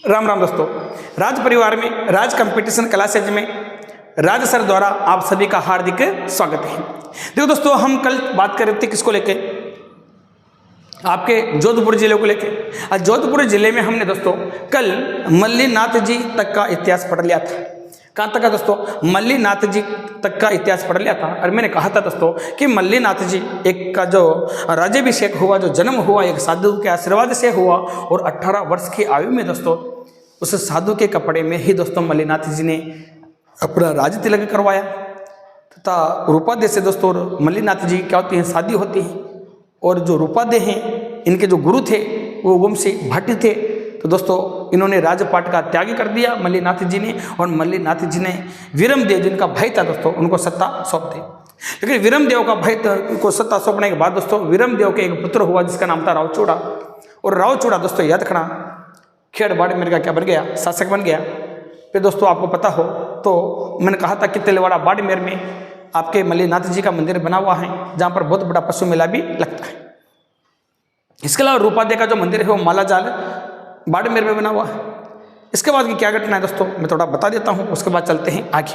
राम राम दोस्तों, राज परिवार में राज कंपटीशन क्लासेज में राज सर द्वारा आप सभी का हार्दिक स्वागत है। देखो दोस्तों, हम कल बात कर रहे थे किसको लेके, आपके जोधपुर जिले को लेके। और जोधपुर जिले में हमने दोस्तों कल मल्लीनाथ जी तक का इतिहास पढ़ लिया था। कहाँ तक का दोस्तों? मल्लीनाथ जी तक का इतिहास पढ़ लिया था। और मैंने कहा था दोस्तों कि मल्लीनाथ जी एक का जो राज्याभिषेक हुआ, जो जन्म हुआ, एक साधु के आशीर्वाद से हुआ। और 18 वर्ष की आयु में दोस्तों उस साधु के कपड़े में ही दोस्तों मल्लीनाथ जी ने अपना राज तिलक करवाया तथा रूपादेह से दोस्तों मल्लीनाथ जी क्या होती हैं, शादी होती है। और जो रूपादेह हैं, इनके जो गुरु थे वो वंशी भाटी थे। तो दोस्तों इन्होंने राजपाट का त्याग कर दिया मल्लीनाथ जी ने। और मल्लीनाथ जी ने वीरमदेव जिनका भाई था दोस्तों उनको सत्ता सौंप दी। लेकिन वीरमदेव का भाई को सत्ता सौंपने के बाद दोस्तों वीरमदेव के एक पुत्र हुआ जिसका नाम था रावचूड़ा। और रावचूड़ा दोस्तों याद रखना खेड़ बाड़मेर का क्या बन गया, शासक बन गया। फिर दोस्तों आपको पता हो तो मैंने कहा था कि तिलवाड़ा बाड़मेर में आपके मल्लीनाथ जी का मंदिर बना हुआ है, जहाँ पर बहुत बड़ा पशु मेला भी लगता है। इसके अलावा रूपादेह का जो मंदिर है वो मालाजाल बाड़मेर में बना हुआ है। इसके बाद की क्या घटना है दोस्तों मैं थोड़ा बता देता हूँ, उसके बाद चलते हैं आगे।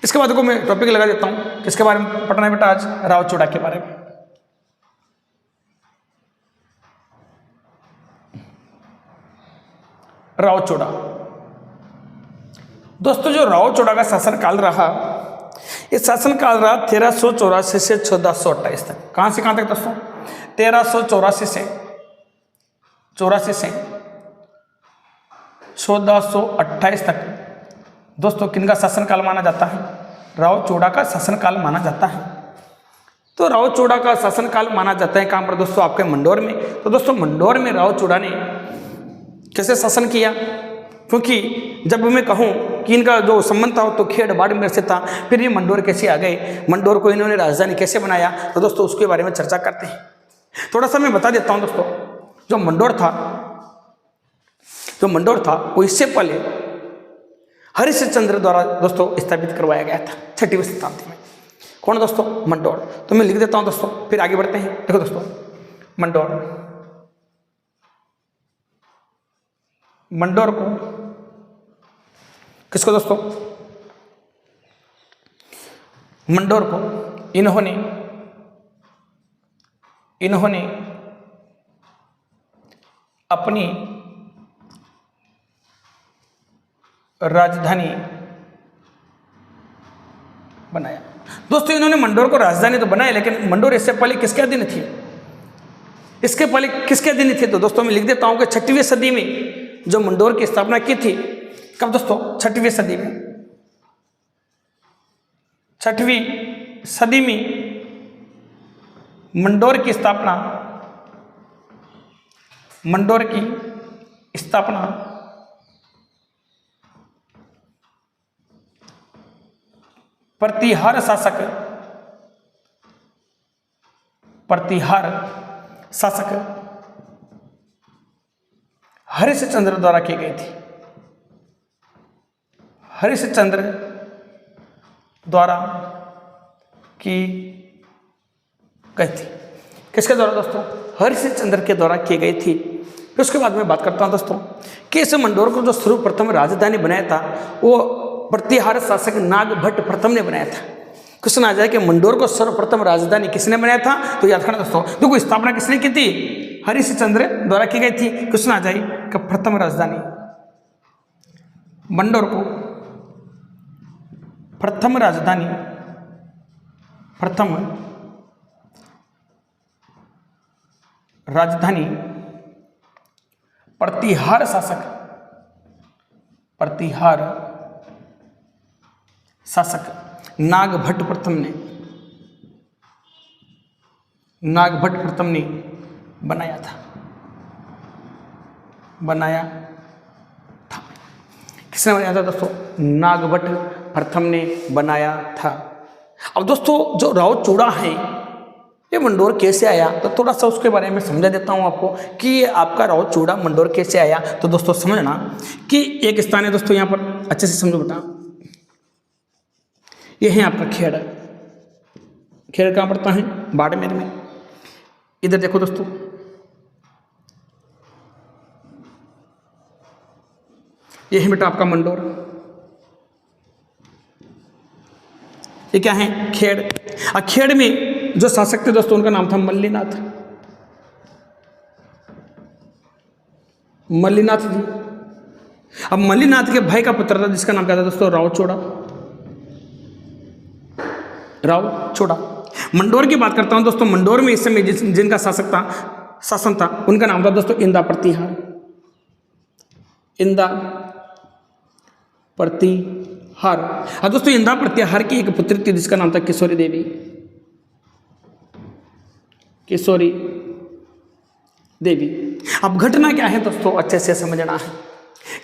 इसके बाद को मैं टॉपिक लगा देता हूँ किसके बारे में पढ़ना है बेटा आज, रावचूड़ा के बारे में। रावचूड़ा दोस्तों, जो रावचूड़ा का शासनकाल रहा, ये शासनकाल रहा 1384 से 1428 तक। कहाँ से कहाँ तक दोस्तों? 1384 से 1428 तक दोस्तों किनका शासनकाल माना जाता है? रावचूड़ा का शासनकाल माना जाता है। तो रावचूड़ा का शासनकाल माना जाता है कहाँ पर दोस्तों? आपके मंडोर में। तो दोस्तों मंडोर में रावचूड़ा ने कैसे शासन किया? क्योंकि जब मैं कहूँ कि इनका जो संबंध था तो खेड़ बाड़मेर से था, फिर ये मंडोर कैसे आ गए, मंडोर को इन्होंने राजधानी कैसे बनाया, तो दोस्तों उसके बारे में चर्चा करते हैं। थोड़ा सा मैं बता देता हूँ दोस्तों, जो मंडोर था वो इससे पहले हरिश्चंद्र द्वारा दोस्तों स्थापित करवाया गया था 6वीं शताब्दी में। कौन दोस्तों? मंडोर। तो मैं लिख देता हूँ दोस्तों, फिर आगे बढ़ते हैं। देखो दोस्तों, मंडोर को किसको दोस्तों? मंडोर को इन्होंने अपनी राजधानी बनाया। दोस्तों इन्होंने मंडोर को राजधानी तो बनाया, लेकिन मंडोर इससे पहले किसके अधीन थी? इसके पहले किसके अधीन थी? तो दोस्तों मैं लिख देता हूं कि 6वीं सदी में जो मंडोर की स्थापना की थी। कब दोस्तों? 6वीं सदी में। 6वीं सदी में मंडोर की स्थापना प्रतिहार शासक हरिश्चंद्र द्वारा की गई थी। हरिश्चंद्र द्वारा की गई थी। किसके द्वारा दोस्तों? हरिश्चंद्र के द्वारा की गई थी। फिर उसके बाद मैं बात करता हूं दोस्तों कि इस मंडोर को जो सर्वप्रथम राजधानी बनाया था वो प्रतिहार शासक नागभट्ट प्रथम ने बनाया था। क्वेश्चन आ जाए कि मंडोर को सर्वप्रथम राजधानी किसने बनाया था, तो याद रखना दोस्तों, देखो स्थापना किसने की थी? हरिश्चंद्र द्वारा की गई थी। क्वेश्चन आ जाए कि प्रथम राजधानी मंडोर को प्रथम राजधानी प्रतिहार शासक नागभट्ट प्रथम ने बनाया था। किसने बनाया था दोस्तों? नागभट्ट प्रथम ने बनाया था। अब दोस्तों जो रावचूड़ा है ये मंडोर कैसे आया, तो थोड़ा सा उसके बारे में समझा देता हूँ आपको कि ये आपका रावचूड़ा मंडोर कैसे आया। तो दोस्तों समझना कि एक स्थान है दोस्तों, यहाँ पर अच्छे से समझो बेटा, ये है आपका खेड़। खेड़ कहाँ पड़ता है? बाड़मेर में। इधर देखो दोस्तों, ये है बेटा आपका मंडोर। ये क्या है? खेड़। खेड़ में जो शासक थे दोस्तों उनका नाम था मल्लीनाथ। मल्लीनाथ जी। अब मल्लीनाथ के भाई का पुत्र था जिसका नाम क्या था दोस्तों? राव चोड़ा। राव चोड़ा। मंडोर की बात करता हूं दोस्तों। मंडोर में इस समय जिनका शासन था उनका नाम था दोस्तों इंदा प्रतिहार। इंदा प्रतिहार। हाँ दोस्तों, इंदा प्रतिहार की एक पुत्री थी जिसका नाम था किशोरी देवी। किशोरी देवी। अब घटना क्या है दोस्तों, अच्छे से समझना है।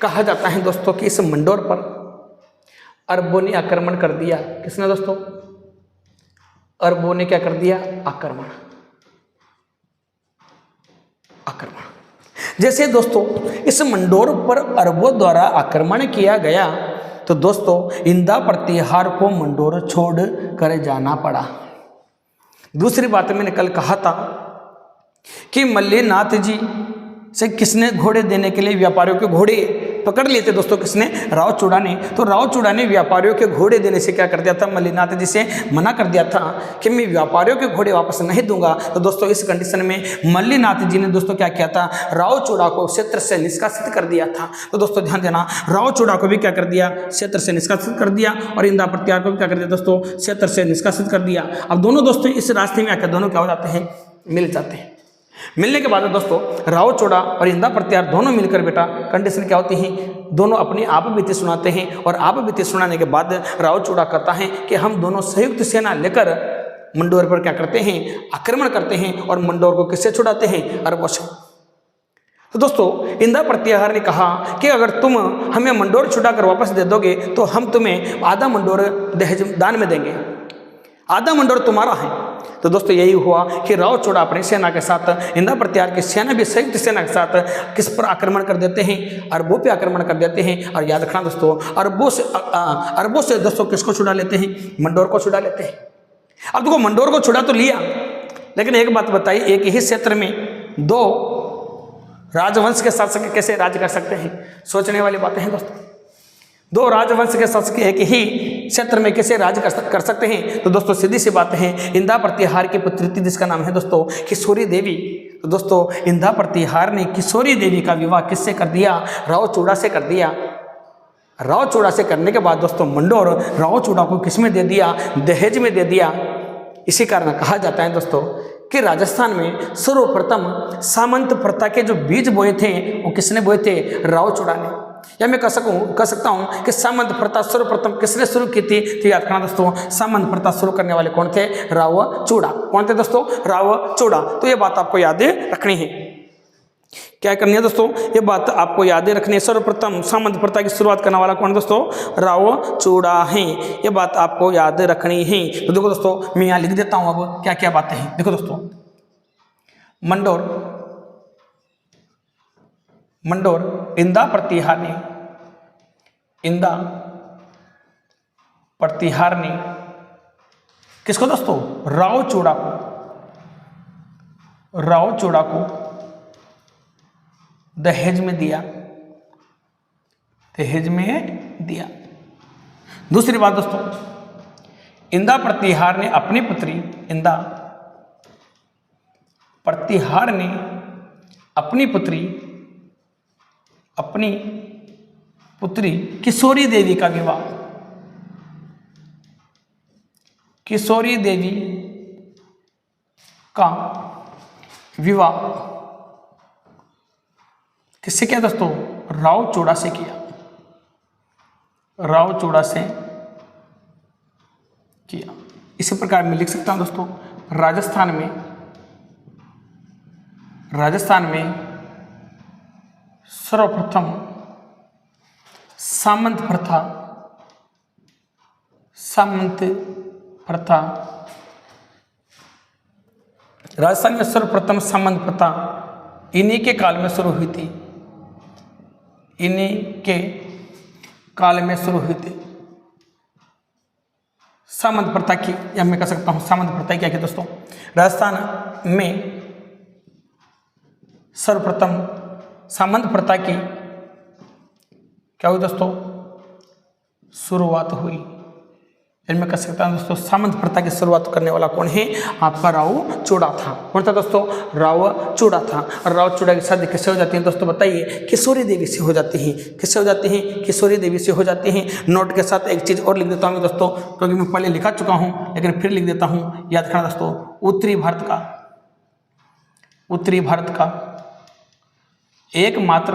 कहा जाता है दोस्तों कि इस मंडोर पर अरबों ने आक्रमण कर दिया। किसने दोस्तों? अरबों ने क्या कर दिया? आक्रमण। जैसे दोस्तों इस मंडोर पर अरबों द्वारा आक्रमण किया गया तो दोस्तों इंदा प्रतिहार को मंडोर छोड़ कर जाना पड़ा। दूसरी बात मैंने कल कहा था कि मल्लीनाथ जी से किसने घोड़े देने के लिए व्यापारियों के घोड़े पकड़ लिए थे दोस्तों? किसने? राव चोड़ा ने। तो राव चोड़ा ने व्यापारियों के घोड़े देने से क्या कर दिया था? मल्लीनाथ जी से मना कर दिया था कि मैं व्यापारियों के घोड़े वापस नहीं दूंगा। तो दोस्तों इस कंडीशन में मल्लीनाथ जी ने दोस्तों क्या किया था? राव चोड़ा को क्षेत्र से निष्कासित कर दिया था। तो दोस्तों ध्यान देना, राव चोड़ा को भी क्या कर दिया? क्षेत्र से निष्कासित कर दिया। और इंदा प्रतिहार को भी क्या कर दिया दोस्तों? क्षेत्र से निष्कासित कर दिया। अब दोनों दोस्तों इस रास्ते में आकर दोनों क्या हो जाते हैं? मिल जाते हैं। मिलने के बाद दोस्तों राव चोड़ा और इंदा प्रतिहार दोनों मिलकर बेटा कंडीशन क्या होती है? दोनों अपनी आप बीती सुनाते हैं। और आप बीती सुनाने के बाद राव चोड़ा कहता है कि हम दोनों संयुक्त सेना लेकर मंडोर पर क्या करते हैं? आक्रमण करते हैं। और मंडोर को किससे छुड़ाते हैं? अरबों से। तो दोस्तों इंदा प्रतिहार ने कहा कि अगर तुम हमें मंडोर छुड़ा कर वापस दे दोगे तो हम तुम्हें आधा मंडोर दहेज दान में देंगे, आधा मंडोर तुम्हारा है। तो दोस्तों यही हुआ कि राव चोड़ा अपनी सेना के साथ, इंदा प्रतिहार की सेना भी संयुक्त सेना के साथ किस पर आक्रमण कर देते हैं? अरबों पे आक्रमण कर देते हैं। और याद रखना दोस्तों, अरबों से दोस्तों किसको छुड़ा लेते हैं? मंडोर को छुड़ा लेते हैं। अब देखो मंडोर को छुड़ा तो लिया, लेकिन एक बात बताइए, एक ही क्षेत्र में दो राजवंश के शासक कैसे राज कर सकते हैं? सोचने वाली बातें हैं दोस्तों। दो राजवंश के शासक एक ही क्षेत्र में कैसे राज कर सकते हैं? तो दोस्तों सीधी सी बात है, इंदा प्रतिहार की पुत्री थी जिसका नाम है दोस्तों किशोरी देवी। तो दोस्तों इंदा प्रतिहार ने किशोरी देवी का विवाह किससे कर दिया? राव चोड़ा से कर दिया। राव चोड़ा से करने के बाद दोस्तों मंडोर राव चोड़ा को किस में दे दिया? दहेज में दे दिया। इसी कारण कहा जाता है दोस्तों कि राजस्थान में सर्वप्रथम सामंत प्रथा के जो बीज बोए थे वो किसने बोए थे? राव चोड़ा ने। या मैं कह सकता हूं कि सामंत प्रथा सर्वप्रथम किसने शुरू की थी? तो याद रखना दोस्तों, सामंत प्रथा शुरू करने वाले कौन थे? राव चोड़ा। कौन थे दोस्तों? राव चोड़ा। तो ये बात आपको याद रखनी है। क्या करनी है दोस्तों? ये बात आपको याद रखनी है। सर्वप्रथम सामंत प्रथा की शुरुआत करने वाला कौन दोस्तों? राव चोड़ा है। ये बात आपको याद रखनी है। तो देखो दोस्तों मैं यहाँ लिख देता हूँ अब क्या क्या बातें हैं। देखो दोस्तों, मंडोर इंदा प्रतिहार ने किसको दोस्तों? राव चोड़ा को दहेज में दिया। दूसरी बात दोस्तों, इंदा प्रतिहार ने अपनी पुत्री किशोरी देवी का विवाह किससे किया दोस्तों? राव चोड़ा से किया। इसी प्रकार मैं लिख सकता हूं दोस्तों, राजस्थान में सर्वप्रथम सामंत प्रथा राजस्थान में सर्वप्रथम सामंत प्रथा इन्हीं के काल में शुरू हुई थी। सामंत प्रथा की, या मैं कह सकता हूं सामंत प्रथा क्या की दोस्तों? राजस्थान में सर्वप्रथम सामंत प्रथा की क्या हुई दोस्तों, शुरुआत हुई। इनमें कह सकता हूं दोस्तों सामंत प्रथा की शुरुआत करने वाला कौन है, आपका राव चूड़ा था। कौन था दोस्तों, राव चूड़ा था। और राव चूड़ा की शादी किससे हो जाती है दोस्तों, बताइए, किशोरी देवी से हो जाती है। किससे हो जाती है, किशोरी देवी से हो जाती है। नोट के साथ एक चीज और लिख देता हूँ दोस्तों, क्योंकि मैं पहले लिखा चुका हूँ लेकिन फिर लिख देता हूँ, याद रखना दोस्तों। उत्तरी भारत का एकमात्र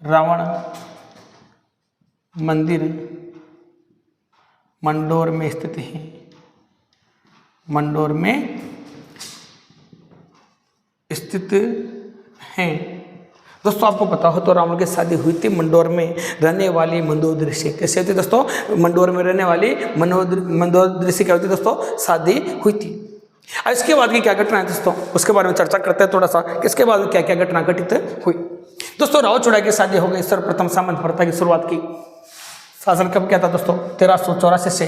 रावण मंदिर मंडोर में स्थित है। मंडोर में स्थित है। दोस्तों आपको पता हो तो रावण की शादी हुई थी मंडोर में रहने वाली मंदोदरी से। कैसे होती दोस्तों, मंडोर में रहने वाली मंदोदरी से क्या होती दोस्तों, शादी हुई थी। अब इसके बाद की क्या घटना है दोस्तों, उसके बारे में चर्चा करते हैं थोड़ा सा, इसके बाद क्या क्या घटना घटित हुई। दोस्तों राव चूड़ा की शादी हो गई। सर्वप्रथम सामंत प्रथा की शुरुआत की। शासन कब किया था दोस्तों, 1384 से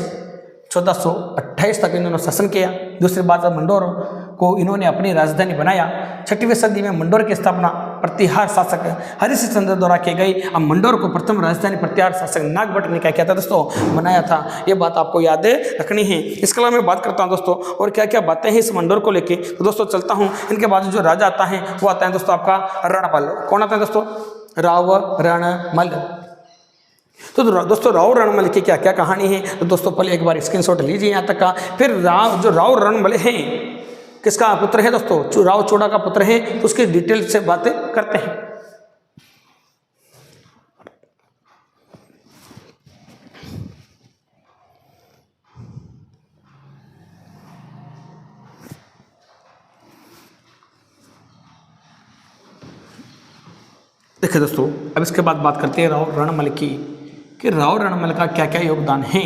1428 तक इन्होंने शासन किया। दूसरी बात, मंडोर को इन्होंने अपनी राजधानी बनाया। 6वीं सदी में मंडोर की स्थापना प्रतिहार शासक हरिश्चंद्र चंद्र द्वारा की गई। अब मंडोर को प्रथम राजधानी प्रतिहार शासक नागभट्ट ने क्या किया था दोस्तों, बनाया था। ये बात आपको याद रखनी है। इसके अलावा मैं बात करता हूँ दोस्तों और क्या क्या बातें हैं इस मंडोर को लेके। तो दोस्तों चलता हूँ, इनके बाद जो राजा आता है वो आता है दोस्तों आपका रणमल। कौन आता है दोस्तों, राव रणमल। तो दोस्तों राव रणमल की क्या क्या कहानी है, तो दोस्तों पहले एक बार स्क्रीनशॉट लीजिए यहाँ तक का। फिर राव रणमल हैं, किसका पुत्र है दोस्तों, राव चूड़ा का पुत्र है। तो उसकी डिटेल से बातें करते हैं। देखिए दोस्तों, अब इसके बाद बात करते हैं राव रणमल की, कि राव रणमल का क्या क्या योगदान है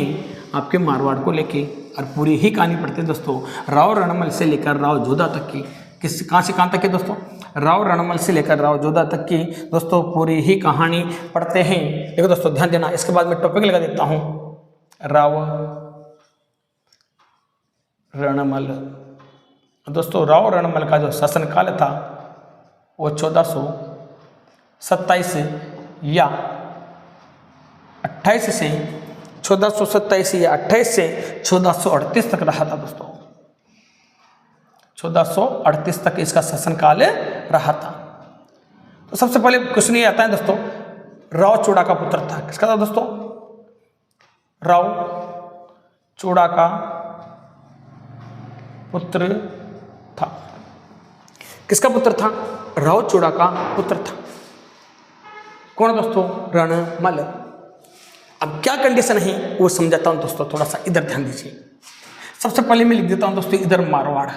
आपके मारवाड़ को लेके। और पूरी ही कहानी पढ़ते हैं दोस्तों, राव रणमल से लेकर राव जोधा तक की। कहाँ से कहाँ तक है दोस्तों, राव रणमल से लेकर राव जोधा तक की दोस्तों पूरी ही कहानी पढ़ते हैं। देखो दोस्तों ध्यान देना, इसके बाद मैं टॉपिक लगा देता हूँ, राव रणमल। दोस्तों राव रणमल का जो शासनकाल था वो 1427 या 28 से 1427 या 28 से 1438 तक रहा था दोस्तों। 1438 तक इसका शासनकाल रहा था। तो सबसे पहले क्वेश्चन ये आता है दोस्तों, राव चूड़ा का पुत्र था। किसका था दोस्तों, राव चूड़ा का पुत्र था। किसका पुत्र था, राव चूड़ा का पुत्र था। कौन दोस्तों, रणमल। अब क्या कंडीशन है वो समझाता हूं दोस्तों, थोड़ा सा इधर ध्यान दीजिए। सबसे पहले मैं लिख देता हूं दोस्तों इधर मारवाड़।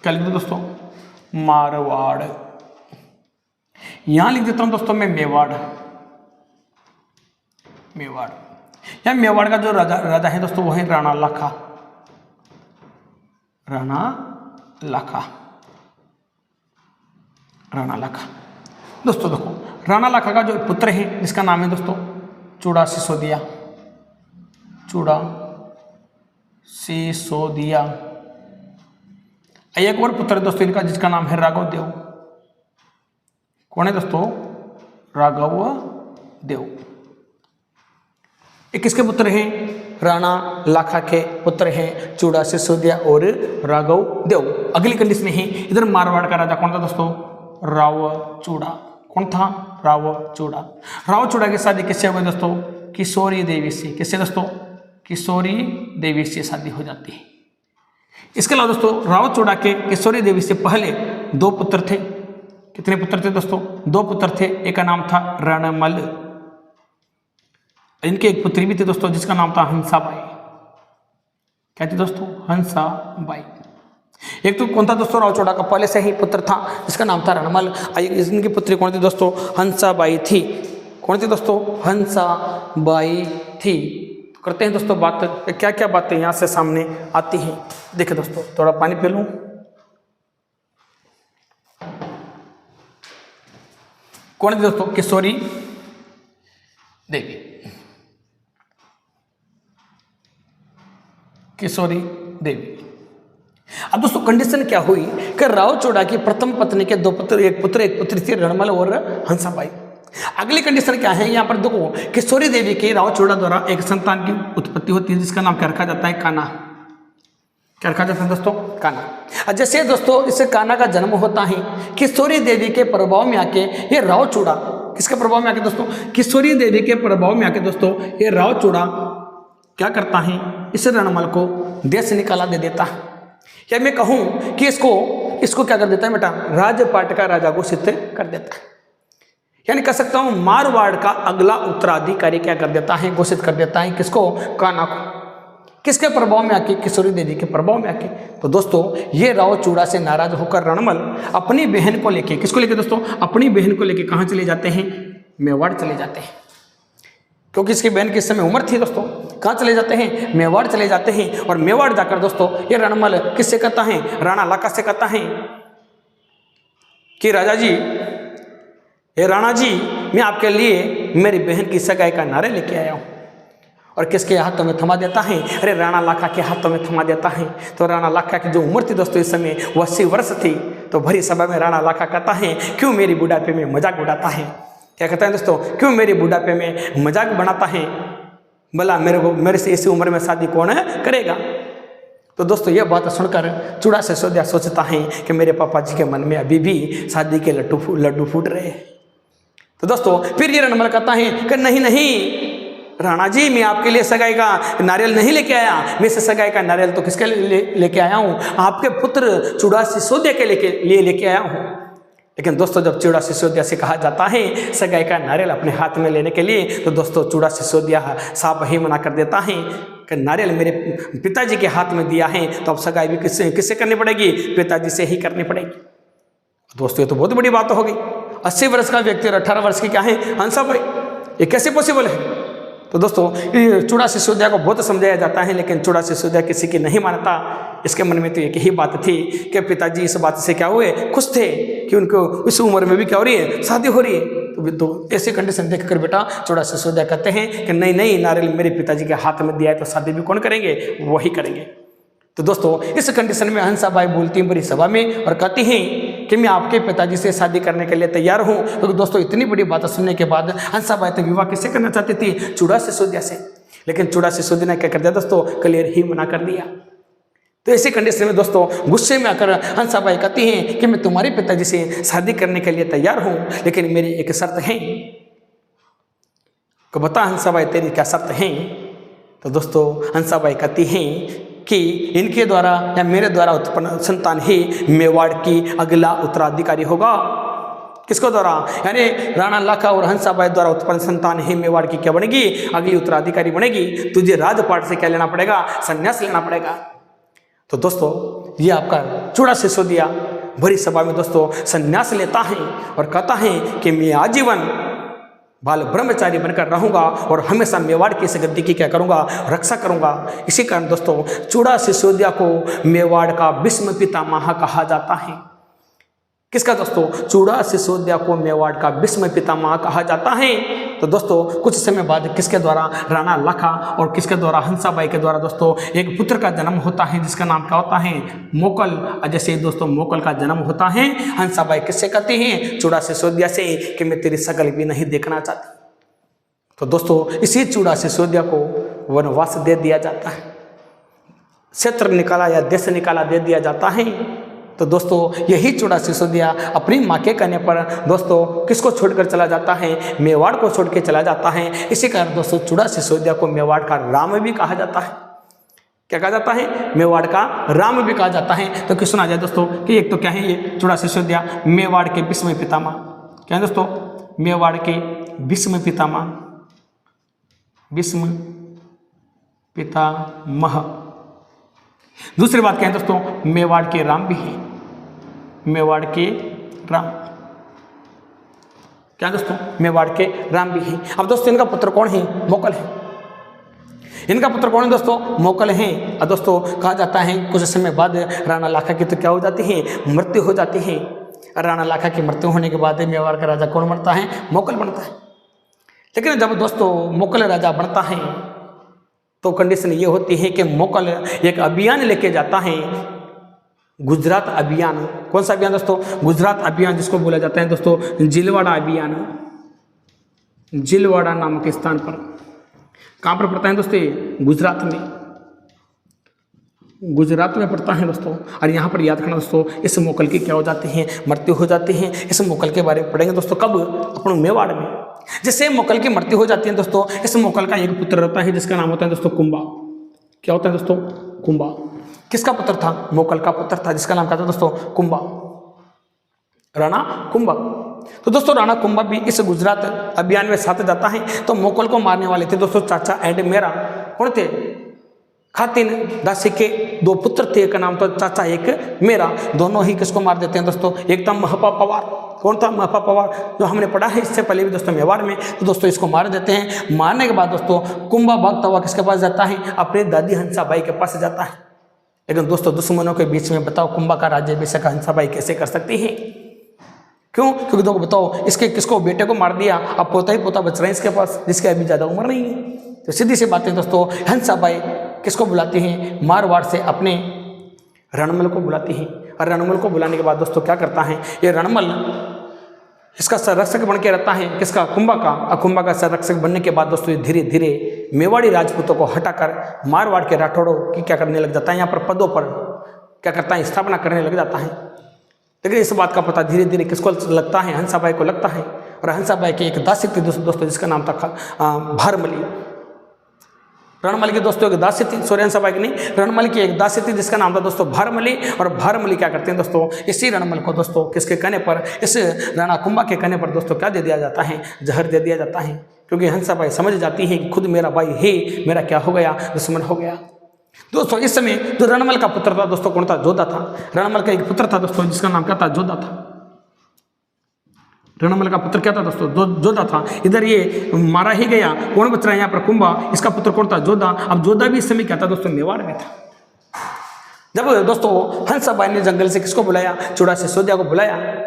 क्या लिख दो दोस्तों, मारवाड़। यहां लिख देता हूं दोस्तों मैं मेवाड़। यहां मेवाड़ का जो राजा है दोस्तों वो है राणा लाखा। दोस्तों देखो, राणा लाखा का जो पुत्र है जिसका नाम है दोस्तों चूड़ा सिसोदिया। एक और पुत्र है दोस्तों इनका जिसका नाम है राघव देव। कौन है दोस्तों, राघव देव। ये किसके पुत्र हैं, राणा लाखा के पुत्र हैं चूड़ा सिसोदिया और राघव देव। अगली कंडीशन है, इधर मारवाड़ का राजा कौन था दोस्तों, राव चूड़ा। कौन था, राव चूड़ा। राव चूड़ा की शादी किससे हो गई दोस्तों, किशोरी देवी से। किससे दोस्तों, किशोरी देवी से शादी हो जाती है। इसके अलावा दोस्तों राव चूड़ा के किशोरी देवी से पहले दो पुत्र थे। कितने पुत्र थे दोस्तों, दो पुत्र थे। एक का नाम था रणमल, इनके एक पुत्री भी थी दोस्तों जिसका नाम था हंसाबाई। क्या थी दोस्तों, हंसाबाई। एक तो कौन था दोस्तों, राव चूड़ा का पहले से ही पुत्र था जिसका नाम था रणमल। इनकी पुत्री कौन थी दोस्तों, हंसाबाई थी। कौन थी दोस्तों, हंसाबाई थी। तो करते हैं दोस्तों बात, क्या क्या बातें यहाँ से सामने आती हैं। देखिए दोस्तों, थोड़ा पानी पी लूँ। कौन थी दोस्तों, किशोरी देवी। किशोरी देवी अब दोस्तों कंडीशन क्या हुई कि राव चूड़ा की प्रथम पत्नी के दो पुत्र, एक पुत्री थी रणमल और हंसाबाई। अगली कंडीशन क्या है, यहाँ पर देखो किशोरी देवी के राव चूड़ा द्वारा एक संतान की उत्पत्ति होती है जिसका नाम क्या रखा जाता है, कान्हा। क्या रखा जाता है दोस्तों, कान्हा। जैसे दोस्तों इस कान्हा का जन्म होता है किशोरी देवी के प्रभाव में आके ये राव चूड़ा, किसके प्रभाव में आके दोस्तों, किशोरी देवी के प्रभाव में आके दोस्तों ये राव चूड़ा क्या करता है, इस रणमल को देश निकाला दे देता है, या मैं कहूं कि इसको क्या कर देता है बेटा, राजपाट का राजा घोषित कर देता है। यानी कह सकता हूं मारवाड़ का अगला उत्तराधिकारी क्या कर देता है, घोषित कर देता है किसको, कान्हा को। किसके प्रभाव में आके, किशोरी देवी के प्रभाव में आके। तो दोस्तों ये राव चूड़ा से नाराज होकर रणमल अपनी बहन को लेके, किसको लेके दोस्तों, अपनी बहन को लेके कहाँ चले जाते हैं, मेवाड़ चले जाते हैं। क्योंकि इसकी बहन की इस समय उम्र थी दोस्तों। कहाँ चले जाते हैं, मेवाड़ चले जाते हैं। और मेवाड़ जाकर दोस्तों ये रणमल किससे कहता है, राणा लाखा से कहता है कि राजा जी, हे राणा जी, मैं आपके लिए मेरी बहन की सगाई का नारे लेके आया हूँ। और किसके हाथों में थमा देता है, अरे राणा लाखा के हाथों में थमा देता है। तो राणा लाखा की जो उम्र थी दोस्तों इस समय वो 80 वर्ष थी। तो भरी सभा में राणा लाखा कहता है, क्यों मेरी बुढ़ापे में मजाक उड़ाता है। क्या कहता है दोस्तों, क्यों मेरे बुढ़ापे में मजाक बनाता है, भला मेरे से इसी उम्र में शादी कौन करेगा। तो दोस्तों यह बात सुनकर चूड़ा सिसोदिया सोचता है कि मेरे पापा जी के मन में अभी भी शादी के लड्डू फूट रहे हैं। तो दोस्तों फिर ये रणमल कहता है कि नहीं राणा जी, मैं आपके लिए सगाई का नारियल नहीं लेके आया। मैं इस सगाई का नारियल तो किसके लिए लेके आया हूँ, आपके पुत्र चूड़ा सिसोदिया के लिए लेके आया हूँ। लेकिन दोस्तों जब चूड़ा सिसोदिया से कहा जाता है सगाई का नारियल अपने हाथ में लेने के लिए, तो दोस्तों चूड़ा सिसोदिया साफ ही मना कर देता है कि नारियल मेरे पिताजी के हाथ में दिया है, तो अब सगाई भी किससे करनी पड़ेगी, पिताजी से ही करनी पड़ेगी। दोस्तों ये तो बहुत बड़ी बात हो गई। 80 वर्ष का व्यक्ति और 18 वर्ष की क्या है, हंसाबाई, ये कैसे पॉसिबल है। तो दोस्तों चूड़ा सिसोदिया को बहुत समझाया जाता है, लेकिन चूड़ा सिसोदिया किसी की नहीं मानता। इसके मन में तो एक ही बात थी कि पिताजी इस बात से क्या हुए, खुश थे कि उनको इस उम्र में भी क्या हो रही है, शादी हो रही है। तो ऐसी कंडीशन देखकर बेटा चूड़ा सिसोदिया कहते हैं कि नहीं नारियल मेरे पिताजी के हाथ में दिया है, तो शादी भी कौन करेंगे, वही करेंगे। तो दोस्तों इस कंडीशन में हंसाबाई बोलती हैं बड़ी सभा में और कहती हैं कि मैं आपके पिताजी से शादी करने के लिए तैयार हूँ। क्योंकि दोस्तों इतनी बड़ी बात सुनने के बाद हंसाबाई तो विवाह किससे करना चाहती थी, चूड़ा सिसोदिया से। लेकिन चूड़ा सिसोदिया ने क्या कर दिया दोस्तों, क्लियर ही मना कर दिया। तो ऐसी कंडीशन में दोस्तों गुस्से में आकर हंसाबाई कहती हैं कि मैं तुम्हारे पिताजी से शादी करने के लिए तैयार हूँ, लेकिन मेरी एक शर्त है। तो बता हंसाबाई तेरी क्या शर्त है। तो दोस्तों हंसाबाई कहती हैं कि इनके द्वारा या मेरे द्वारा उत्पन्न संतान ही मेवाड़ की अगला उत्तराधिकारी होगा। किसको द्वारा, यानी राणा लाखा और हंसाबाई द्वारा उत्पन्न संतान ही मेवाड़ की क्या बनेगी, अगली उत्तराधिकारी बनेगी। तुझे राजपाट से क्या लेना पड़ेगा, संन्यास लेना पड़ेगा। तो दोस्तों ये आपका चूड़ा सिसोदिया भरी सभा में दोस्तों संन्यास लेता है और कहता है कि मैं आजीवन बाल ब्रह्मचारी बनकर रहूंगा और हमेशा मेवाड़ की इस गद्दी की क्या करूंगा, रक्षा करूंगा। इसी कारण दोस्तों चूड़ा सिसोदिया को मेवाड़ का भीष्म पितामह कहा जाता है। किसका दोस्तों, चूड़ा सिसोदिया को मेवाड़ का भीष्म पितामह कहा जाता है। तो दोस्तों कुछ समय बाद किसके द्वारा, राणा लाखा और किसके द्वारा, हंसाबाई के द्वारा दोस्तों एक पुत्र का जन्म होता है जिसका नाम क्या होता है, मोकल। जैसे दोस्तों मोकल का जन्म होता है, हंसाबाई किससे कहती हैं, चूड़ा सिसोदिया से कि मैं तेरी शकल भी नहीं देखना चाहती। तो दोस्तों इसी चूड़ा सिसोदिया को वनवास दे दिया जाता है, क्षेत्र निकाला या देश निकाला दे दिया जाता है। तो दोस्तों यही चूड़ा सिसोदिया अपनी माँ के कहने पर दोस्तों किसको छोड़कर चला जाता है, मेवाड़ को छोड़ के चला जाता है। इसी कारण दोस्तों चूड़ा सिसोदिया को मेवाड़ का राम भी कहा जाता है। क्या कहा जाता है, मेवाड़ का राम भी कहा जाता है। तो क्यों सुना जाए दोस्तों कि एक तो क्या है ये चूड़ा सिसोदिया मेवाड़ के भीष्म पितामह, क्या है दोस्तों, मेवाड़ के भीष्म पितामह, भीष्म पितामह। दूसरी बात क्या है दोस्तों, मेवाड़ के राम भी हैं, मेवाड़ के राम, क्या दोस्तों, मेवाड़ के राम भी हैं। अब दोस्तों इनका पुत्र कौन है, मोकल है। इनका पुत्र कौन है दोस्तों, मोकल हैं। और दोस्तों कहा जाता है कुछ समय बाद राणा लाखा की तो क्या हो जाती है, मृत्यु हो जाती है। राणा लाखा की मृत्यु होने के बाद मेवाड़ का राजा कौन बनता है, मोकल बनता है। लेकिन जब दोस्तों मोकल राजा बनता है तो कंडीशन ये होती है कि मोकल एक अभियान लेके जाता है गुजरात अभियान। कौन सा अभियान दोस्तों? गुजरात अभियान, जिसको बोला जाता है दोस्तों जिलवाड़ा अभियान। जिलवाड़ा नामक स्थान पर, कहाँ पर पड़ता है दोस्तों? ये गुजरात में, गुजरात में पड़ता है दोस्तों। और यहाँ पर याद रखना दोस्तों, इस मोकल की क्या हो जाती है? मृत्यु हो जाती है। इस मोकल के बारे में पढ़ेंगे दोस्तों कब? अपन मेवाड़ में। जिससे मोकल की मृत्यु हो जाती है दोस्तों, इस मोकल का एक पुत्र रहता है जिसका नाम होता है दोस्तों कुंभा। क्या होता है दोस्तों? कुंभा। किसका पुत्र था? मोकल का पुत्र था, जिसका नाम क्या था दोस्तों? कुंभा, राणा कुंभा। तो दोस्तों राणा कुंभा भी इस गुजरात अभियान में साथ जाता है। तो मोकल को मारने वाले थे दोस्तों चाचा एंड मेरा। कौन थे? खातिन दासी के दो पुत्र थे, एक नाम था चाचा, एक मेरा। दोनों ही किसको मार देते हैं दोस्तों? एक था महपा पवार। कौन था? महपा पवार, जो हमने पढ़ा है इससे पहले भी दोस्तों मेवाड़ में। तो दोस्तों इसको मार देते हैं। मारने के बाद दोस्तों कुंभा भागता हुआ किसके पास जाता है? अपने दादी हंसाबाई के पास जाता है। लेकिन दोस्तों दुश्मनों के बीच में बताओ कुंभा का राज्याभिषेक हंसाबाई कैसे कर सकती है? क्यों? क्योंकि देखो बताओ, इसके किसको? बेटे को मार दिया, अब पोता ही पोता बच रहे हैं इसके पास, जिसकी अभी ज़्यादा उम्र नहीं है। तो सीधी सी बात है दोस्तों, हंसाबाई किसको बुलाती हैं? मारवाड़ से अपने रणमल को बुलाती हैं। और रणमल को बुलाने के बाद दोस्तों क्या करता है ये रणमल? इसका संरक्षक बन के रहता है। किसका? कुंभा का। और कुंभा का संरक्षक बनने के बाद दोस्तों धीरे धीरे मेवाड़ी राजपूतों को हटाकर मारवाड़ के राठौड़ों की क्या करने लग जाता है? यहाँ पर पदों पर क्या करता है? स्थापना करने लग जाता है। लेकिन इस बात का पता धीरे धीरे किसको लगता है? हंसाबाई को लगता है। और हंसाबाई की एक दासी थी दोस्तों, जिसका नाम था भारमली। रणमल की दोस्तों एक दासी थी, सॉरी हंसाबाई की नहीं, रणमल की एक दासी थी जिसका नाम था दोस्तों भारमली। और भारमली क्या करते हैं दोस्तों? इसी रणमल को दोस्तों किसके कहने पर? इस राणा कुंभा के कहने पर दोस्तों क्या दे दिया जाता है? जहर दे दिया जाता है। क्योंकि हंसाबाई समझ जाती है कि खुद मेरा भाई है, मेरा क्या हो गया? दुश्मन हो गया। दोस्तों इस समय जो रणमल का पुत्र था दोस्तों कौन था? जोधा था। रणमल का एक पुत्र था दोस्तों जिसका नाम क्या था? जोधा था। रणमल का पुत्र क्या था दोस्तों? जोधा था। इधर ये मारा ही गया। कौन बच रहा है यहाँ पर? कुंभा। इसका पुत्र कौन था? जोधा। अब जोधा भी इस समय क्या था दोस्तों? मेवाड़ में था। जब दोस्तों हंसाबाई ने जंगल से किसको बुलाया? चूड़ा सिसोदिया को बुलाया।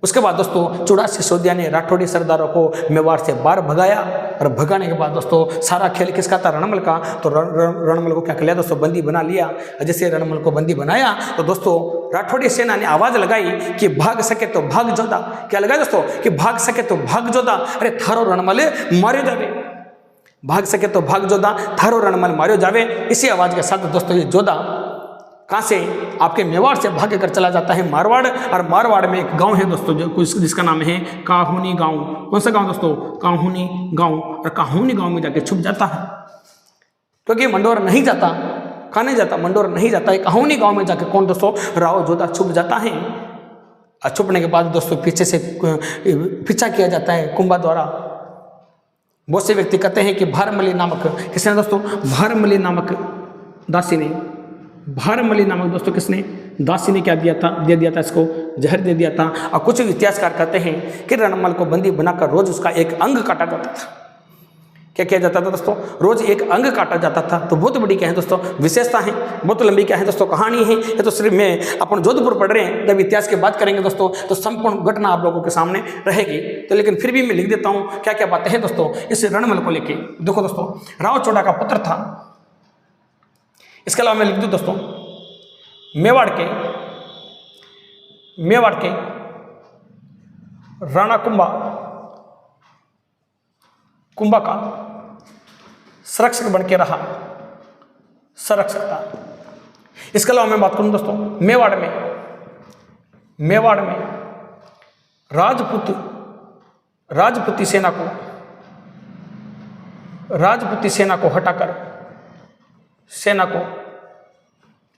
उसके बाद दोस्तों चूड़ा सिसोदिया ने राठौड़ी सरदारों को मेवाड़ से बाहर भगाया। और भगाने के बाद दोस्तों सारा खेल किसका था? रणमल का। तो रणमल को क्या कर लिया दोस्तों? बंदी बना लिया। जैसे रणमल को बंदी बनाया तो दोस्तों राठौड़ी सेना ने आवाज लगाई कि भाग सके तो भाग जोधा। क्या लगा दोस्तों? कि भाग सके तो भाग जोधा। अरे थारो रणमल मारे जावे, भाग सके तो भाग जोधा, थारो रणमल मारे जावे। इसी आवाज के साथ दोस्तों ये जोधा कहाँ से? आपके मेवाड़ से भाग कर चला जाता है मारवाड़। और मारवाड़ में एक गांव है दोस्तों जिसका नाम है काहुनी गांव। कौन सा गांव दोस्तों? काहुनी गांव। और काहुनी गांव में जाके छुप जाता है, क्योंकि मंडोर नहीं जाता। कहाँ नहीं जाता? मंडोर नहीं जाता है। काहुनी गांव में जाके कौन दोस्तों? राव जोधा छुप जाता है। और छुपने के बाद दोस्तों पीछे से पीछा किया जाता है कुंभा द्वारा। बहुत से व्यक्ति कहते हैं कि भारमली नामक, किसने दोस्तों? भारमली नामक दासी ने, भारमली नामक दोस्तों किसने? दासी ने क्या दिया था? दे दिया था इसको, जहर दे दिया था। और कुछ इतिहासकार कहते हैं कि रणमल को बंदी बनाकर रोज उसका एक अंग काटा जाता था। क्या किया जाता था दोस्तों? रोज एक अंग काटा जाता था। तो बहुत बड़ी क्या है दोस्तों? विशेषता है। बहुत लंबी क्या है दोस्तों? कहानी है। ये तो सिर्फ मैं अपन जोधपुर पढ़ रहे हैं, जब इतिहास की बात करेंगे दोस्तों तो संपूर्ण घटना आप लोगों के सामने रहेगी। तो लेकिन फिर भी मैं लिख देता हूँ क्या क्या बातें हैं दोस्तों इस रणमल को लेके। देखो दोस्तों राव चोड़ा का पुत्र था। इसके अलावा मैं लिख दूँ दोस्तों मेवाड़ के राणा कुंभा का संरक्षक बन के रहा, संरक्षक था। इसके अलावा मैं बात करूं दोस्तों मेवाड़ में राजपूती सेना को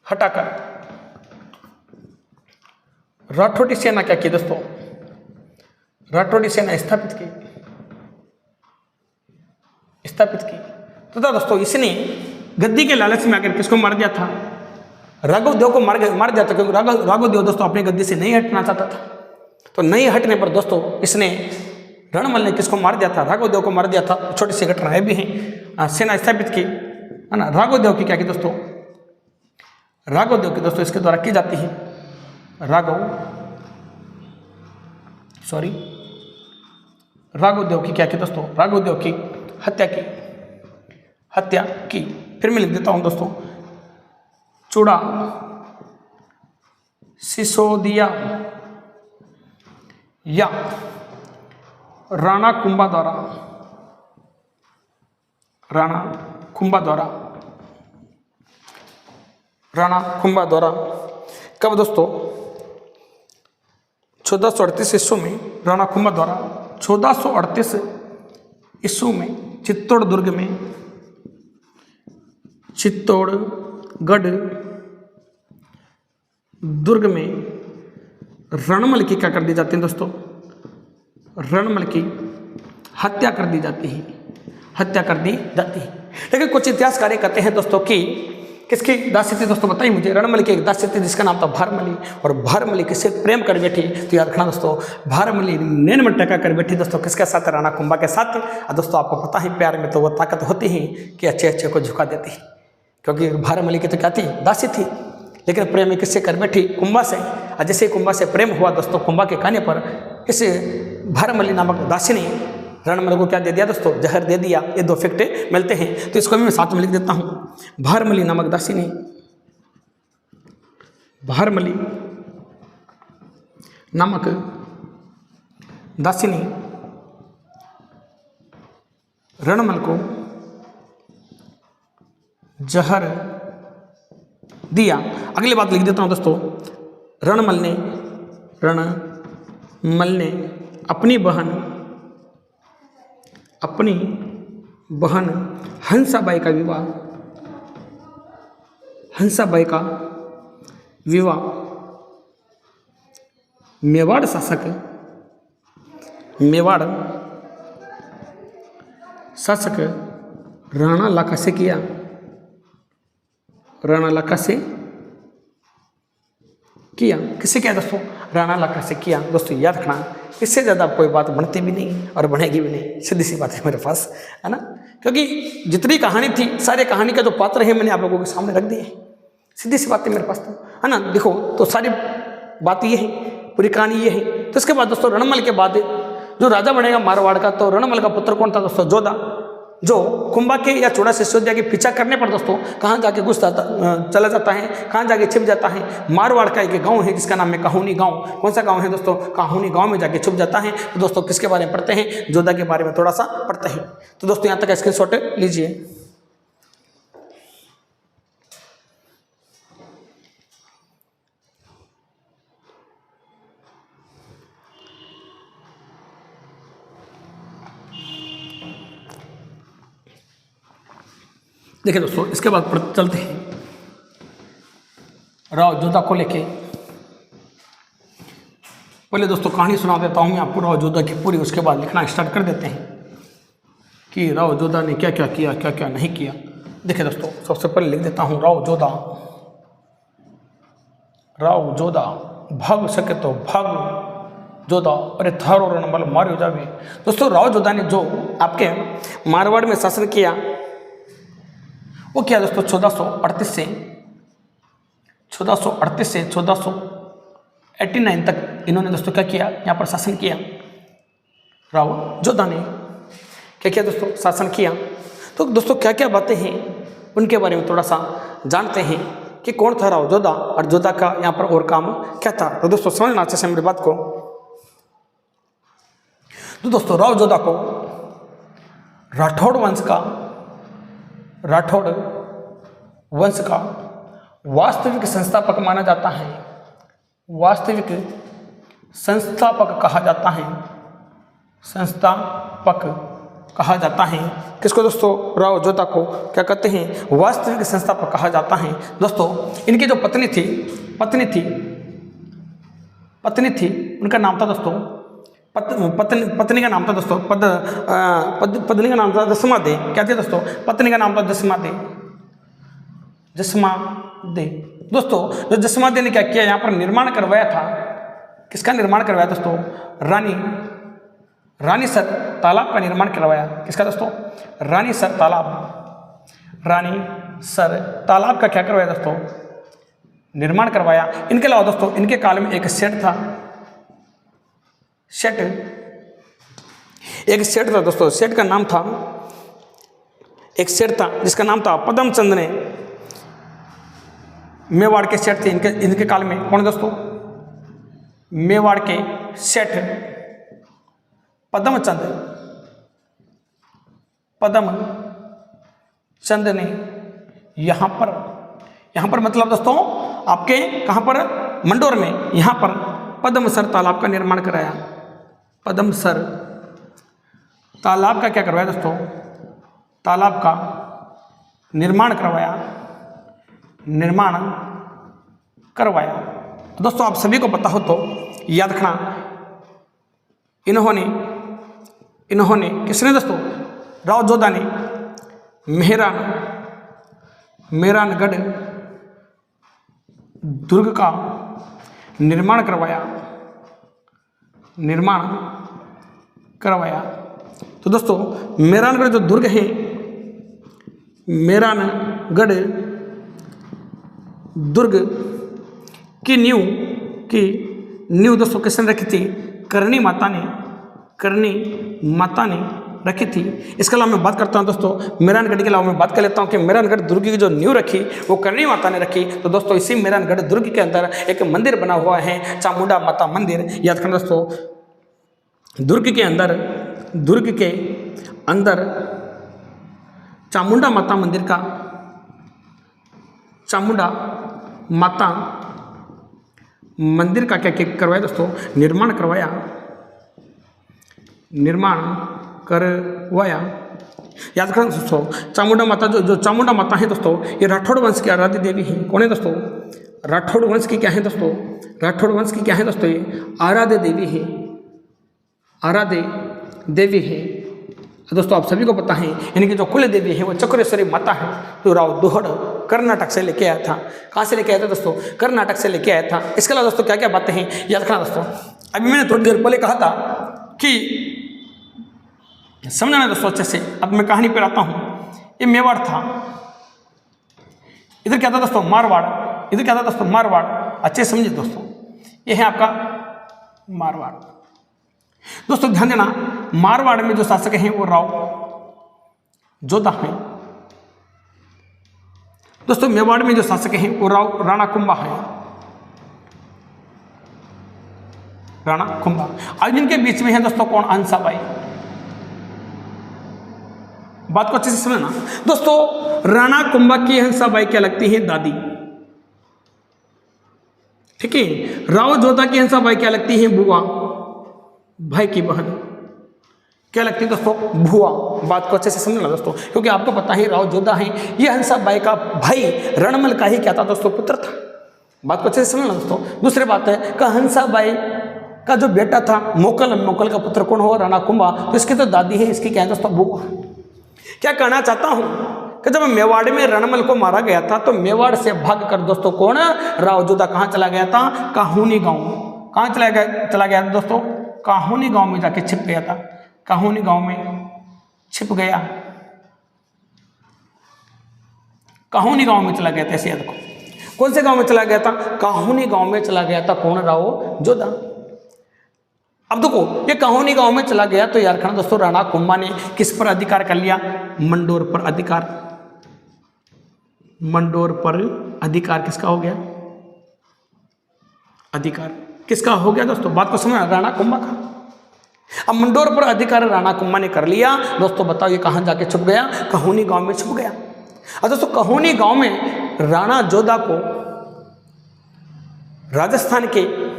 हटाकर राठौड़ी सेना क्या की दोस्तों? राठौड़ी सेना स्थापित की। तो दोस्तों इसने गद्दी के लालच में आकर किसको मार दिया था? राघवदेव को मार दिया था। क्योंकि राघवदेव दोस्तों अपनी गद्दी से नहीं हटना चाहता था। तो नहीं हटने पर दोस्तों इसने रणमल ने किसको मार दिया था? राघवदेव को मार दिया था। छोटी सी घटनाएं भी हैं। सेना स्थापित की है ना। राघवदेव की क्या की दोस्तों? राघवदेव की दोस्तों इसके द्वारा की जाती है राघवदेव की क्या की दोस्तों? राघवदेव की हत्या की। फिर मैं लिख देता हूं दोस्तों सिसोदिया या राणा कुंभा द्वारा, राणा कुंभा द्वारा, राणा कुंभा द्वारा कब दोस्तों? 1438 ईस्वी में राणा कुंभा द्वारा 1438 ईस्वी में चित्तौड़गढ़ में, चित्तौड़गढ़ दुर्ग में रणमल की क्या कर दी जाती है दोस्तों? रणमल की हत्या कर दी जाती है, हत्या कर दी जाती है। लेकिन कुछ इतिहासकार कहते हैं दोस्तों कि किसकी दासी थी दोस्तों? बताइए मुझे। रणमल की एक दासी थी जिसका नाम था भारमली, और भारमली किससे प्रेम कर बैठी? तो याद रखना दोस्तों, भारमली नैन में टका कर बैठी दोस्तों, किसके साथ? राणा कुंभा के साथ। और दोस्तों आपको पता है प्यार में तो वो ताकत होती ही कि अच्छे अच्छे को झुका देती है, क्योंकि भारमली की तो क्या थी? दासी थी, लेकिन प्रेम में किससे कर बैठी? कुंभा से। और जैसे कुंभा से प्रेम हुआ दोस्तों, कुंभा के कहने पर इस भारमली नामक दासी ने रणमल को क्या दे दिया दोस्तों? जहर दे दिया। ये दो फैक्ट मिलते हैं, तो इसको भी मैं साथ में लिख देता हूं। भारमली नामक दासी ने, भारमली नामक दासी ने रणमल को जहर दिया। अगली बात लिख देता हूं दोस्तों। रणमल ने अपनी बहन हंसाबाई का विवाह मेवाड़ शासक राणा लाखा से किया। राणा लाखा से किया। किससे किया दोस्तों? राणा लाखा से किया। दोस्तों याद रखना, इससे ज़्यादा कोई बात बनती भी नहीं और बनेगी भी नहीं, सीधी सी बात है मेरे पास, है ना। क्योंकि जितनी कहानी थी, सारे कहानी का जो पात्र है मैंने आप लोगों के सामने रख दिए। सीधी सी बात है मेरे पास, तो है ना। देखो तो सारी बात ये है, पूरी कहानी ये है। तो इसके बाद दोस्तों रणमल के बाद जो राजा बनेगा मारवाड़ का, तो रणमल का पुत्र कौन था दोस्तों? जोधा, जो कुंभा के या चोड़ा सिसोदिया के पीछा करने पर दोस्तों कहाँ जाके घुस चला जाता है, कहाँ जाके छिप जाता है? मारवाड़ का एक गांव है जिसका नाम है काहुनी गांव। कौन सा गांव है दोस्तों? काहुनी गांव में जाके छुप जाता है। तो दोस्तों किसके बारे में पढ़ते हैं? जोधा के बारे में थोड़ा सा पढ़ते हैं। तो दोस्तों यहाँ तक स्क्रीनशॉट लीजिए। देखिए दोस्तों, इसके बाद चलते हैं राव जोधा को लेके। पहले दोस्तों कहानी सुना देता हूँ मैं आपको राव जोधा की पूरी, उसके बाद लिखना स्टार्ट कर देते हैं कि राव जोधा ने क्या क्या किया, क्या क्या नहीं किया। देखिए दोस्तों, सबसे पहले लिख देता हूँ राव जोधा भाग सके तो भाग जोधा, अरे थारो रणमल मारो जावे। दोस्तों राव जोधा ने जो आपके मारवाड़ में शासन किया वो क्या दोस्तों? 1438 से 1489 तक इन्होंने दोस्तों क्या किया? यहाँ पर शासन किया। राव जोधा ने क्या किया दोस्तों? शासन किया। तो दोस्तों क्या क्या बातें हैं उनके बारे में थोड़ा सा जानते हैं कि कौन था राव जोधा और जोधा का यहाँ पर और काम क्या था। तो दोस्तों समझना अच्छे से मेरी बात को। तो दोस्तों राव जोधा को राठौड़ वंश का वास्तविक संस्थापक माना जाता है। वास्तविक संस्थापक कहा जाता है। संस्थापक कहा जाता है किसको दोस्तों? राव जोधा को क्या कहते हैं? वास्तविक संस्थापक कहा जाता है। दोस्तों इनकी जो पत्नी थी उनका नाम था दोस्तों पत्नी का नाम था दोस्तों पत्नी का नाम था जसमा दे। क्या थी दोस्तों? पत्नी का नाम था जसमा दे। दोस्तों जो जसमा दे ने क्या किया? यहाँ पर निर्माण करवाया था। किसका निर्माण करवाया दोस्तों? रानीसर तालाब का निर्माण करवाया। किसका दोस्तों? रानीसर तालाब का क्या करवाया दोस्तों? निर्माण करवाया। इनके अलावा दोस्तों इनके काल में एक सेठ था दोस्तों। सेठ का नाम था, एक सेठ था जिसका नाम था पदमचंद ने मेवाड़ के सेठ थे इनके काल में। कौन दोस्तों? मेवाड़ के सेठ पद्मचंद ने यहाँ पर मतलब दोस्तों आपके कहाँ पर? मंडोर में यहाँ पर पद्मसर तालाब का निर्माण कराया। पद्मसर तालाब का क्या करवाया दोस्तों? तालाब का निर्माण करवाया। तो दोस्तों आप सभी को पता हो तो याद रखना, इन्होंने किसने दोस्तों? राव जोधा ने मेहरानगढ़ दुर्ग का निर्माण करवाया। तो दोस्तों मेहरानगढ़ जो दुर्ग है, मेहरानगढ़ दुर्ग की नींव दोस्तों किसने रखी थी? करणी माता ने रखी थी। इसके अलावा मैं बात करता हूं दोस्तों मेहरानगढ़ के अलावा मैं बात कर लेता हूं कि मेहरानगढ़ दुर्ग की जो नींव रखी वो करणी माता ने रखी। तो दोस्तों इसी मेहरानगढ़ दुर्ग के अंदर एक मंदिर बना हुआ है, चामुंडा माता मंदिर। याद रखना दोस्तों, दुर्ग के अंदर चामुंडा माता मंदिर का क्या करवाया दोस्तों? निर्माण करवाया। याद रखना दोस्तों, चामुंडा माता जो चामुंडा माता है दोस्तों, ये राठौड़ वंश की आराध्य देवी है। कौन है दोस्तों? राठौड़ वंश की क्या है दोस्तों? ये आराध्य देवी है। दोस्तों आप सभी को पता है इनकी जो कुल देवी है वो चक्रेश्वरी माता है। तो राव दुहड़ कर्नाटक से लेके आया था। कहाँ से लेके आया था दोस्तों? कर्नाटक से लेके आया था। इसके अलावा दोस्तों क्या क्या बातें हैं याद रखना दोस्तों। अभी मैंने थोड़ी देर पहले कहा था कि समझना दोस्तों अच्छे से। अब मैं कहानी पर आता हूँ। ये मेवाड़ था, इधर क्या था दोस्तों? मारवाड़। अच्छे समझिए दोस्तों, ये है आपका मारवाड़। दोस्तों ध्यान देना, मारवाड़ में जो शासक हैं वो राव जोधा हैं। दोस्तों मेवाड़ में जो शासक हैं वो राणा कुंभा हैं। आज इनके बीच में है दोस्तों कौन? हंसाबाई। बात को अच्छे से समझना दोस्तों। राणा कुंभा की हंसाबाई क्या लगती है? दादी। ठीक है। राव जोधा की हंसाबाई क्या लगती है? बुआ, भाई की बहन। क्या लगती है दोस्तों? बुआ। बात को अच्छे से समझना दोस्तों, क्योंकि आपको पता है राव जोधा है, ये हंसाबाई का भाई रणमल का ही क्या था दोस्तों? पुत्र था। बात को अच्छे से समझना दोस्तों। दूसरी बात है कि हंसाबाई का जो बेटा था मोकल का पुत्र कौन हो? राणा कुंभा। तो इसकी तो दादी है, इसकी क्या है दोस्तों? बुआ। क्या कहना चाहता हूं कि जब मेवाड़ में रणमल को मारा गया था तो मेवाड़ से भाग कर दोस्तों कौन? राव जोधा कहाँ चला गया था? काहुनी गांव। कहाँ चला गया था दोस्तों? काहुनी गांव में जाके छिप गया था। काहुनी गांव में छिप गया। काहुनी गांव में चला गया था। ऐसे याद को कौन से गांव में चला गया था? काहुनी गांव में चला गया था। कौन? राव जोधा। अब देखो ये काहुनी गांव में चला गया तो यार खाना दोस्तों राणा कुंभा ने किस पर अधिकार कर लिया? मंडोर पर अधिकार। मंडोर पर अधिकार किसका हो गया? अधिकार किसका हो गया दोस्तों? बात को समझना, राणा कुंभा का। अब मंडोर पर अधिकार राणा कुंभा ने कर लिया। दोस्तों बताओ ये कहां जाके छुप गया? काहुनी गांव में छुप गया। और दोस्तों काहुनी गांव में राणा जोधा को राजस्थान के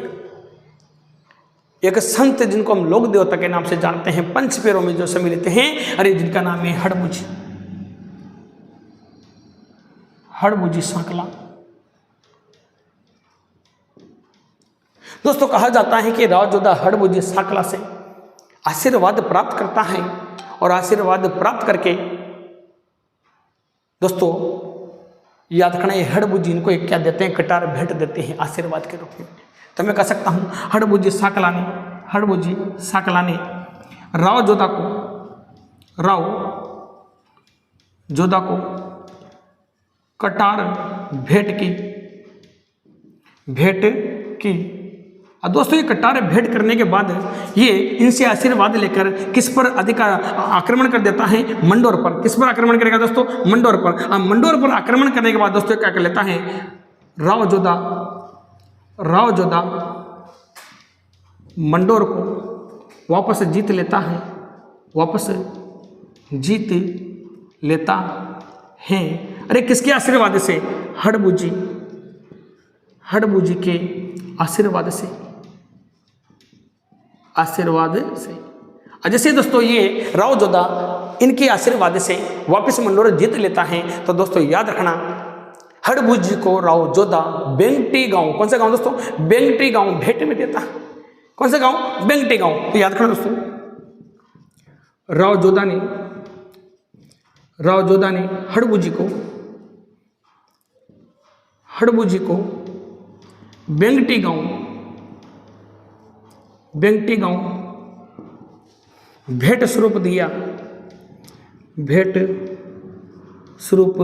एक संत जिनको हम लोक देवता के नाम से जानते हैं, पंच पैरों में जो सम्मिलित हैं, अरे जिनका नाम है हड़बुजी सांकला। दोस्तों कहा जाता है कि राव जोधा हड़बुजी सांकला से आशीर्वाद प्राप्त करता है और आशीर्वाद प्राप्त करके दोस्तों याद रखना, ये हड़बुजी इनको एक क्या देते हैं? कटार भेंट देते हैं आशीर्वाद के रूप में। तो मैं कह सकता हूं हड़बुजी सांकला ने राव जोधा को कटार भेंट की। और दोस्तों ये कटार भेंट करने के बाद ये इनसे आशीर्वाद लेकर किस पर अधिकार आक्रमण कर देता है? मंडोर पर। किस पर आक्रमण करेगा दोस्तों? मंडोर पर। अब मंडोर पर आक्रमण करने के बाद दोस्तों क्या कर लेता है? राव जोधा मंडोर को वापस जीत लेता है। अरे किसके आशीर्वाद से? हड़बूजी के आशीर्वाद से। जैसे दोस्तों ये राव जोधा इनके आशीर्वाद से वापस मंडोर जीत लेता है, तो दोस्तों याद रखना हड़बूजी को राव जोधा बेंगटी गांव, कौन सा गांव दोस्तों? बेंगटी गांव भेंट में देता। कौन सा गांव? बेंगटी गांव। तो याद रखना दोस्तों, राव जोधा ने हड़बूजी को बेंगटी गांव भेंट स्वरूप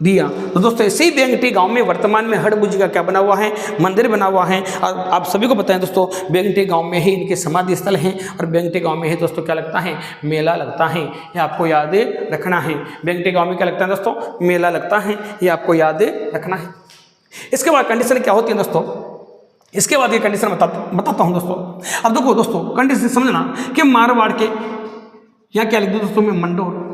दिया। तो दोस्तों इसी बेंगटी गांव में वर्तमान में हड़बूजी का क्या बना हुआ है? मंदिर बना हुआ है। और आप सभी को पता है दोस्तों, बेंगटी गांव में ही इनके समाधि स्थल हैं और बेंगटी गांव में ही दोस्तों क्या लगता है? मेला लगता है। ये आपको याद रखना है। बेंगटी गांव में क्या लगता है दोस्तों? मेला लगता है। ये आपको याद रखना है। इसके बाद कंडीशन क्या होती है दोस्तों? इसके बाद ये कंडीशन बताता हूं दोस्तों। अब देखो दोस्तों, कंडीशन समझना कि मारवाड़ के यहाँ क्या लिख दो दोस्तों में मंडोर,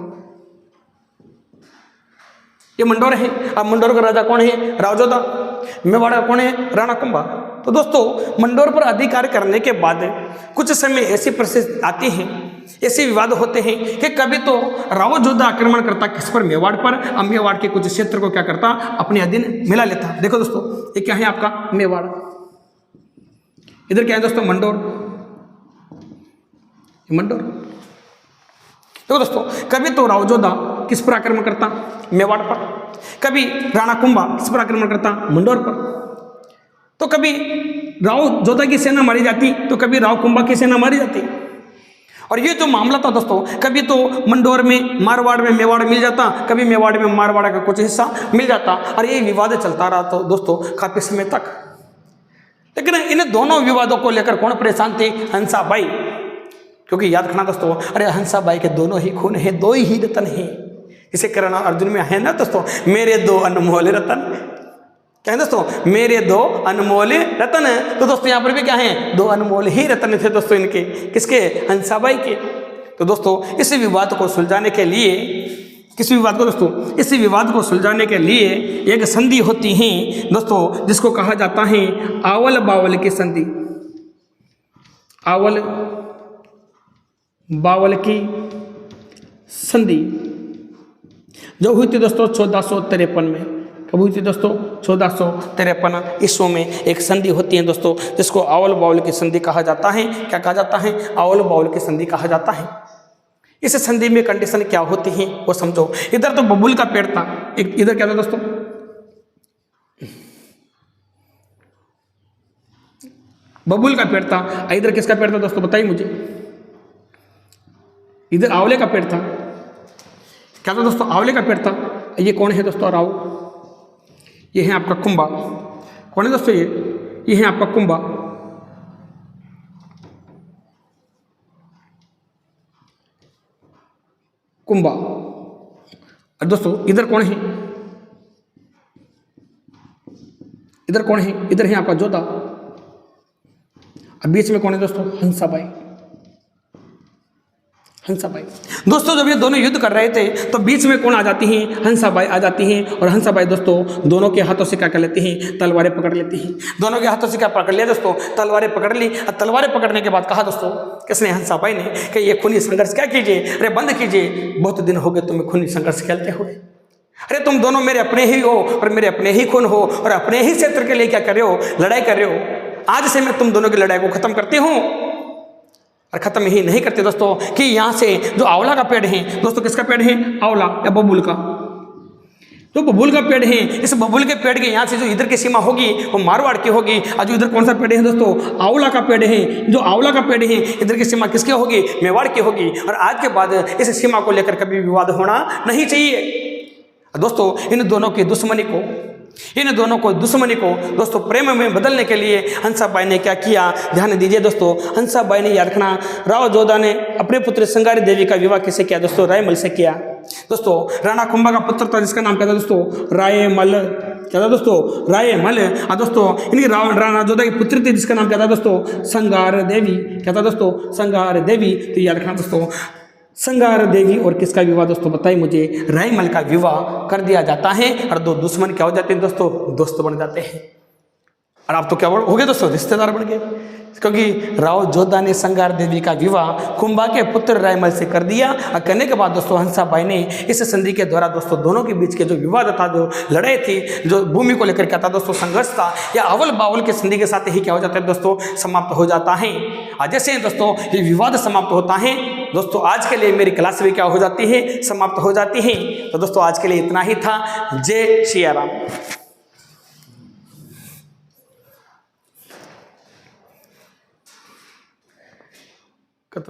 ये मंडोर है। अब मंडोर का राजा कौन है? राव जोधा। मेवाड़ का कौन है? राणा कुंभा। तो दोस्तों मंडोर पर अधिकार करने के बाद कुछ समय ऐसी परिस्थिति आती है, ऐसे विवाद होते हैं कि कभी तो राव जोधा आक्रमण करता किस पर? मेवाड़ पर। अब मेवाड़ के कुछ क्षेत्र को क्या करता? अपने अधीन मिला लेता। देखो दोस्तों, ये क्या है आपका? मेवाड़। इधर क्या है दोस्तों? मंडोर। देखो दोस्तों, कभी तो राव जोधा किस पर आक्रमण करता? मेवाड़ पर। कभी राणा कुंभा किस पर आक्रमण करता? मंडोर पर। तो कभी राव जोधा की सेना मारी जाती, तो कभी राव कुंभा की सेना मारी जाती। और ये जो मामला था दोस्तों, कभी तो मंडोर में मारवाड़ में मेवाड़ मिल जाता, कभी मेवाड़ में मारवाड़ का कुछ हिस्सा मिल जाता, और ये विवाद चलता रहा तो दोस्तों काफी समय तक। लेकिन इन दोनों विवादों को लेकर कौन परेशान थे? हंसाबाई। क्योंकि याद रखना दोस्तों, अरे हंसाबाई के दोनों ही खून हैं, दो ही रतन हैं। इसे करण अर्जुन में है ना दोस्तों, मेरे दो अनमोल रतन। क्या है दोस्तों? मेरे दो अनमोल रतन। तो दोस्तों यहाँ पर भी क्या है? दो अनमोल ही रतन थे दोस्तों इनके। किसके? हंसाबाई के। तो दोस्तों इस विवाद को सुलझाने के लिए, इस विवाद को सुलझाने के लिए एक संधि होती है दोस्तों, जिसको कहा जाता है आवल बावल की संधि। आवल बावल की संधि जो हुई थी दोस्तों 1453 में। कब हुई थी दोस्तों? 1453 ईस्वी में एक संधि होती है दोस्तों, जिसको आवल बावल की संधि कहा जाता है। क्या कहा जाता है? आवल बावल की संधि कहा जाता है। इस संधि में कंडीशन क्या होती है वो समझो। इधर तो बबूल का पेड़ था, इधर क्या था दोस्तों? बबूल का पेड़ था। इधर किसका पेड़ था दोस्तों? बताइए मुझे। इधर आंवले का पेड़ था। क्या था दोस्तों? आंवले का पेड़ था। ये कौन है दोस्तों? राव। ये है आपका कुंभा। कौन है दोस्तों? ये है आपका कुंभा। और दोस्तों इधर कौन है? इधर है आपका जोधा। अब बीच में कौन है दोस्तों? हंसाबाई। दोस्तों जब ये दोनों युद्ध कर रहे थे तो बीच में कौन आ जाती हैं? हंसाबाई आ जाती हैं। और हंसाबाई दोस्तों दोनों के हाथों से क्या कर लेती हैं? तलवारें पकड़ लेती हैं। दोनों के हाथों से क्या पकड़ लिया दोस्तों? तलवारें पकड़ ली। और तलवारें पकड़ने के बाद कहा दोस्तों, किसने? हंसाबाई ने, कि ये खूनी संघर्ष क्या कीजिए, अरे बंद कीजिए, बहुत दिन हो गए तुम्हें खूनी संघर्ष खेलते हुए। अरे तुम दोनों मेरे अपने ही हो और मेरे अपने ही खून हो और अपने ही क्षेत्र के लिए क्या कर रहे हो? लड़ाई कर रहे हो। आज से मैं तुम दोनों की लड़ाई को खत्म करती हूँ। और खत्म ही नहीं करते दोस्तों कि यहाँ से जो आंवला का पेड़ है दोस्तों, किसका पेड़ है? आंवला या बबूल का। तो बबूल का पेड़ है, इस बबूल के पेड़ के यहाँ से जो इधर की सीमा होगी वो मारवाड़ की होगी। और जो इधर कौन सा पेड़ है दोस्तों? आंवला का पेड़ है। जो आंवला का पेड़ है इधर की सीमा किसकी होगी? मेवाड़ की होगी। और आज के बाद इस सीमा को लेकर कभी विवाद होना नहीं चाहिए। दोस्तों इन दोनों की दुश्मनी को दोस्तों प्रेम में बदलने के लिए हंसाबाई ने क्या किया? ध्यान दीजिए दोस्तों। हंसाबाई ने याद रखना, राव जोधा ने अपने पुत्र संगारी देवी का विवाह किससे किया दोस्तों? रायमल से किया। दोस्तों राणा कुंभा का पुत्र था जिसका नाम क्या था दोस्तों? रायमल। क्या था दोस्तों, रायमल। दोस्तों इनकी राणा जोधा की पुत्री थी जिसका नाम क्या था दोस्तों, संगार देवी। क्या था दोस्तों, संगार देवी। तो याद रखना दोस्तों, संगार देवी और किसका विवाह दोस्तों बताइए मुझे, रायमल का विवाह कर दिया जाता है और दो दुश्मन क्या हो जाते हैं दोस्तों, दोस्त बन जाते हैं। और आप तो क्या हो गए दोस्तों, रिश्तेदार बन गए, क्योंकि राव जोधा ने संगार देवी का विवाह कुंभा के पुत्र रायमल से कर दिया। और करने के बाद दोस्तों हंसाबाई ने इस संधि के द्वारा दोस्तों दोनों के बीच के जो विवाद था, जो लड़ाई थी, जो भूमि को लेकर क्या था दोस्तों संघर्ष था, या अवल बावल के संधि के साथ ही क्या हो जाता है दोस्तों, समाप्त हो जाता है। और जैसे दोस्तों ये विवाद समाप्त होता है दोस्तों, आज के लिए मेरी क्लास भी क्या हो जाती है, समाप्त हो जाती है। तो दोस्तों आज के लिए इतना ही था। जय श्री राम।